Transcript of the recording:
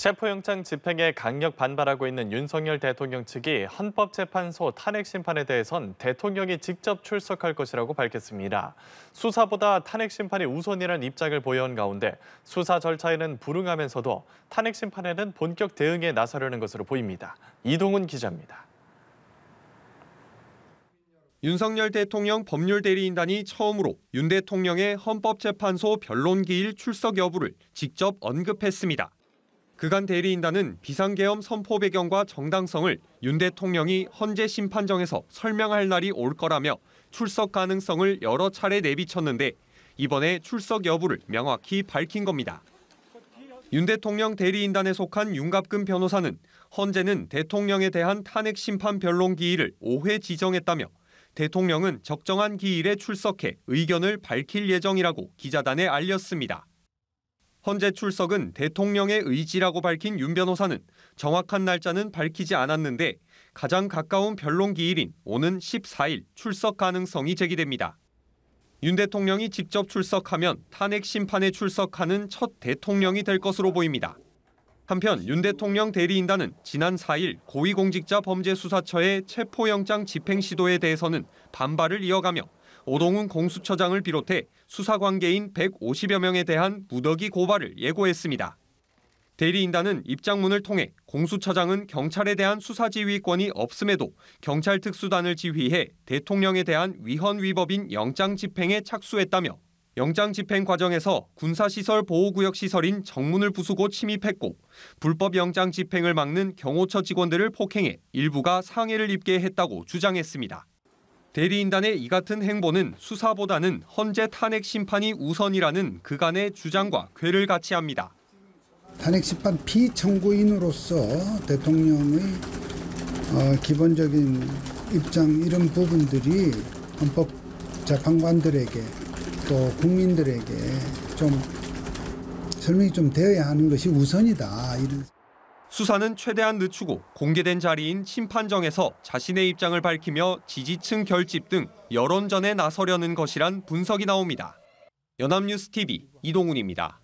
체포영장 집행에 강력 반발하고 있는 윤석열 대통령 측이 헌법재판소 탄핵 심판에 대해선 대통령이 직접 출석할 것이라고 밝혔습니다. 수사보다 탄핵 심판이 우선이란 입장을 보여온 가운데 수사 절차에는 불응하면서도 탄핵 심판에는 본격 대응에 나서려는 것으로 보입니다. 이동훈 기자입니다. 윤석열 대통령 법률대리인단이 처음으로 윤 대통령의 헌법재판소 변론기일 출석 여부를 직접 언급했습니다. 그간 대리인단은 비상계엄 선포 배경과 정당성을 윤 대통령이 헌재 심판정에서 설명할 날이 올 거라며 출석 가능성을 여러 차례 내비쳤는데 이번에 출석 여부를 명확히 밝힌 겁니다. 윤 대통령 대리인단에 속한 윤갑근 변호사는 헌재는 대통령에 대한 탄핵 심판 변론 기일을 5회 지정했다며 대통령은 적정한 기일에 출석해 의견을 밝힐 예정이라고 기자단에 알렸습니다. 헌재 출석은 대통령의 의지라고 밝힌 윤 변호사는 정확한 날짜는 밝히지 않았는데 가장 가까운 변론 기일인 오는 14일 출석 가능성이 제기됩니다. 윤 대통령이 직접 출석하면 탄핵 심판에 출석하는 첫 대통령이 될 것으로 보입니다. 한편 윤 대통령 대리인단은 지난 4일 고위공직자범죄수사처의 체포영장 집행 시도에 대해서는 반발을 이어가며 오동훈 공수처장을 비롯해 수사 관계인 150여 명에 대한 무더기 고발을 예고했습니다. 대리인단은 입장문을 통해 공수처장은 경찰에 대한 수사 지휘권이 없음에도 경찰 특수단을 지휘해 대통령에 대한 위헌 위법인 영장 집행에 착수했다며 영장 집행 과정에서 군사시설 보호구역 시설인 정문을 부수고 침입했고 불법 영장 집행을 막는 경호처 직원들을 폭행해 일부가 상해를 입게 했다고 주장했습니다. 대리인단의 이 같은 행보는 수사보다는 헌재 탄핵 심판이 우선이라는 그간의 주장과 궤를 같이 합니다. 탄핵 심판 피청구인으로서 대통령의 기본적인 입장 이런 부분들이 헌법 재판관들에게 또 국민들에게 좀 설명이 좀 되어야 하는 것이 우선이다. 수사는 최대한 늦추고 공개된 자리인 심판정에서 자신의 입장을 밝히며 지지층 결집 등 여론전에 나서려는 것이란 분석이 나옵니다. 연합뉴스 TV 이동훈입니다.